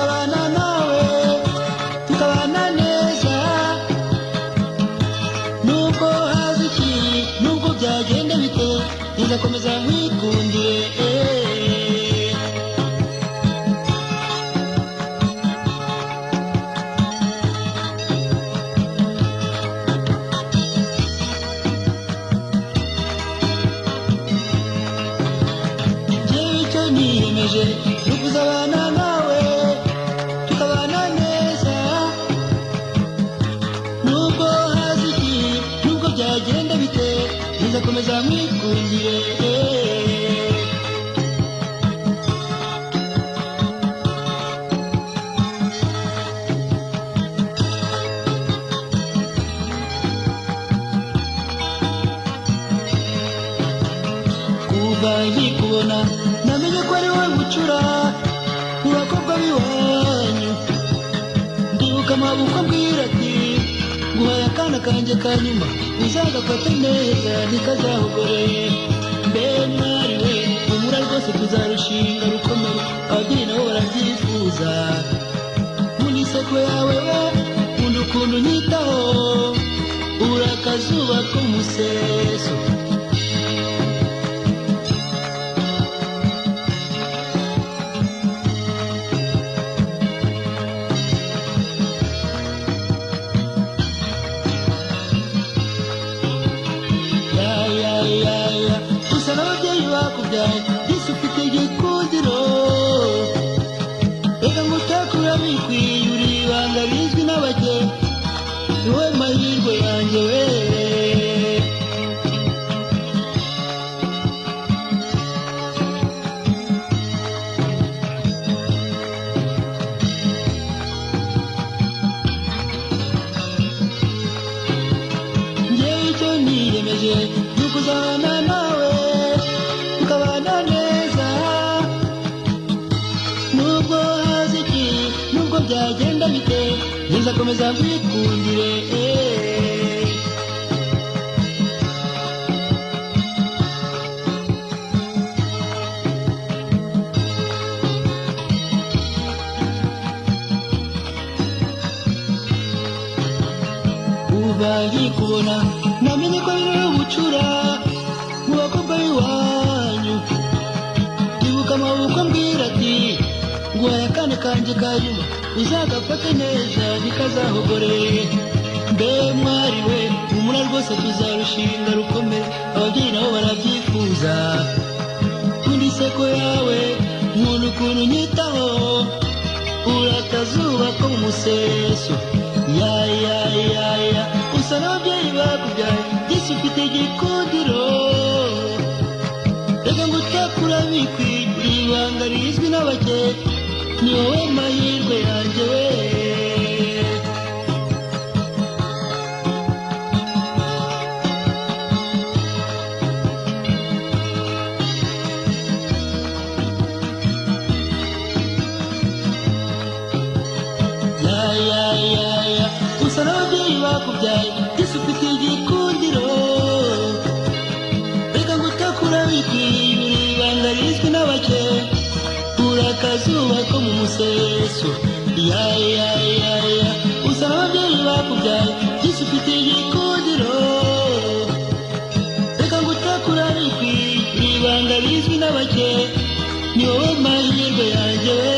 kuzabana nawe tukabana neza nubwo haza iki nubwo byagenda bite nzakomeza nkwikundire niyemeje kuzabana nawe tukabana neza nubwo haza iki nubwo byagenda bite nzakomeza nkwikundire kuva nkikubona namenye ko ari wowe bucura mu bakobwa b'iwanyu ndibuka amaboko ambwira ati guhaye akana kanjye ka nyuma uzagafate neza ntikazahogore mbe mwari we humura rwose tuzarushinga rukomere ababyeyi nabo barabyifuza nkunda inseko yawe we nkunda ukuntu unyitaho ubura akazuba ko mu museso gusa n'ababyeyi bakubyaye byose ufite igikundiro reka ngo utakura bikwiye uri ibanga rizwi n'abake ni wowe mahirwe yanjye we njyewe icyo niyemeje ni ukuzabana nawe tukabana neza nubwo haza iki nubwo byagenda bite nzakomeza nkwikundire kuva nkikubona namenye ko ari wowe bucura mu bakobwa b'iwanyu ndibuka amaboko ambwira ati nguhaye akana kanjye ka nyuma uzagafate neza ntikazahogore mbe mwari we humura rwose tuzarushinga rukomere ababyeyi nabo barabyifuza nkunda inseko yawe nkunda ukuntu unyitaho ubura akazuba ko mu museso ya gusa n'ababyeyi bakubyaye byose ufite igikundiro reka ngo utakura bikwiye uri ibanga rizwi n'abake ni wowe mahirwe yanjye we gusa n'ababyeyi bakubyaye byose ufite igikundiro reka ngo utakura bikwiye uri ibanga rizwi n'abake ubura akazuba ko mu museso gusa n'ababyeyi bakubyaye byose ufite igikundiro reka ngo utakura bikwiye uri ibanga rizwi n'abake ni wowe mahirwe yanjye we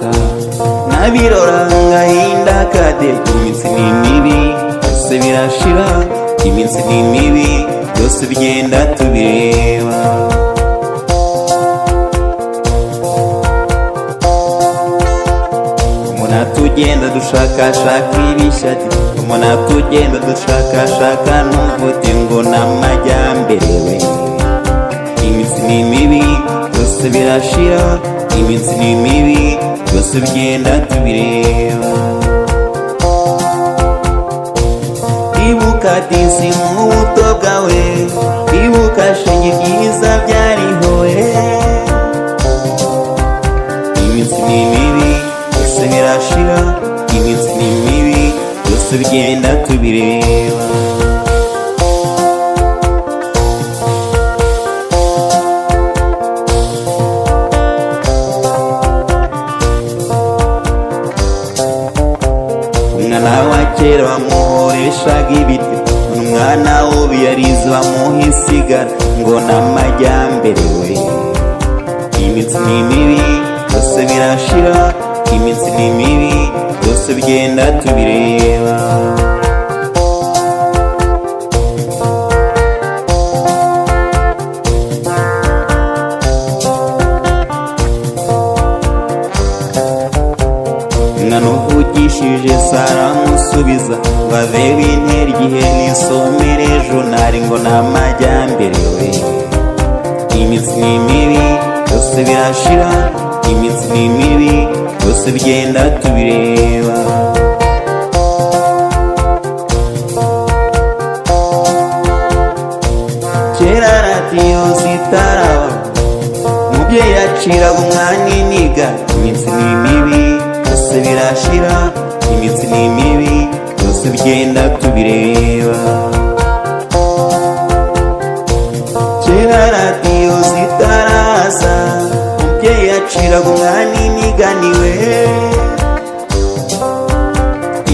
kuruhuka, nabirora ngahinda kade. Iminsi ni mibi byose birashira, iminsi ni mibi byose bigenda tubireba. Muna tugenda dushakashaka ibishya, muna tugenda dushakashaka n'umuvuti ngo n'amajyambere we. Iminsi ni mibi byose birashira, iminsi ni mibi byose bigenda tubireba. Ibuka disi mu buto bwawe, ibuka shenge byiza byariho we. Iminsi ni mibi byose birashira, iminsi ni mibi byose bigenda tubireba. Umwana wa kera bamuhoreshaga ibiti, umwana w'ubu yarize bamuha isigara ngo n'amajyambere we. Iminsi ni mibi byose birashira, iminsi ni mibi byose bigenda tubireba. Umwana uvugishije saramusubiza ngo avebe intera igihe nisomere jonari ngo n'amajyambere we. Iminsi ni mibi byose birashira, iminsi ni mibi byose bigenda tubireba. Kera radiyo zitaraba, umubyeyi yaciraga umwana iniga. Iminsi ni mibi byose birashira, iminsi ni mibi byose bigenda tubireba. Kera radiyo zitaraza, umubyeyi yaciraga umwana iniganiwe.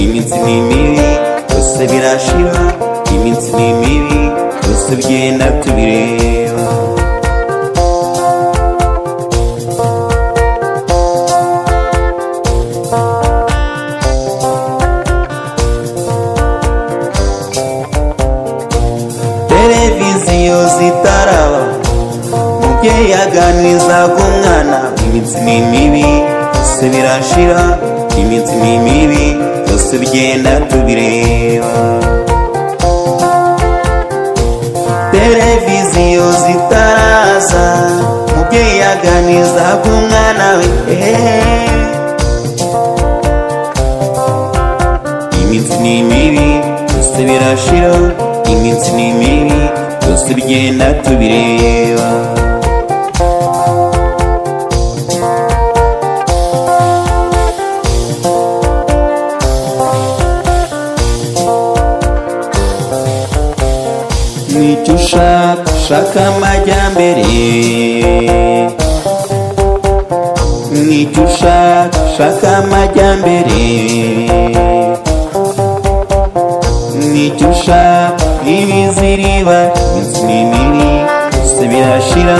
Iminsi ni mibi byose birashira, iminsi ni mibi byose bigenda tubireba. Televiziyo zitaraba, umubyeyi yaganirizaga umwana. Iminsi ni mibi byose birashira, iminsi ni mibi byose bigenda tubireba. Televiziyo zitaraza, umubyeyi yaganirizaga umwana we. Iminsi ni mibi byose birashira, iminsi ni mibi byose bigenda tubireba. Nicyo ushaka, shaka amajyambere. Nicyo ushaka, shaka amajyambere. Nicyo ushaka, ibiziriba. Iminsi ni mibi byose birashira,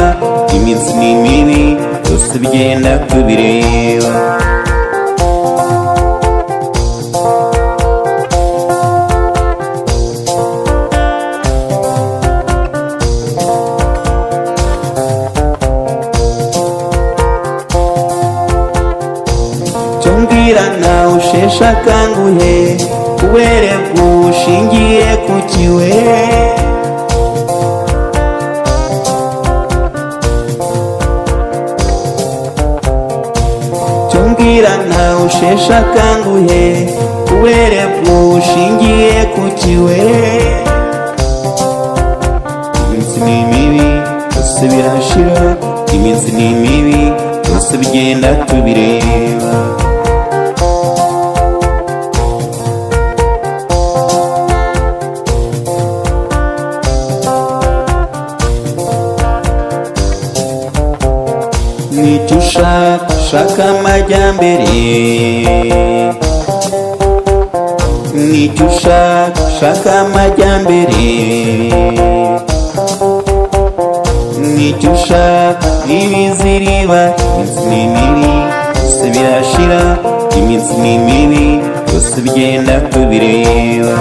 iminsi ni mibi byose bigenda tubireba. Mbwira nawe usheshe akanguhe, ubere bw'ushingiye ku kiwe. Mbwira nawe usheshe akanguhe, ubere bw'ushingiye ku kiwe. Iminsi ni mibi byose birashira, iminsi ni mibi byose bigenda tubireba. Nicyo ushaka, shaka amajyambere. Nicyo ushaka, shaka amajyambere. Nicyo ushaka, ibiziriba. Iminsi ni mibi byose birashira, iminsi ni mibi, byose bigenda tubireba.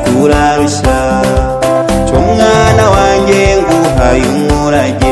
Turarusha, cyo mwana wanjye nguhaye umurage.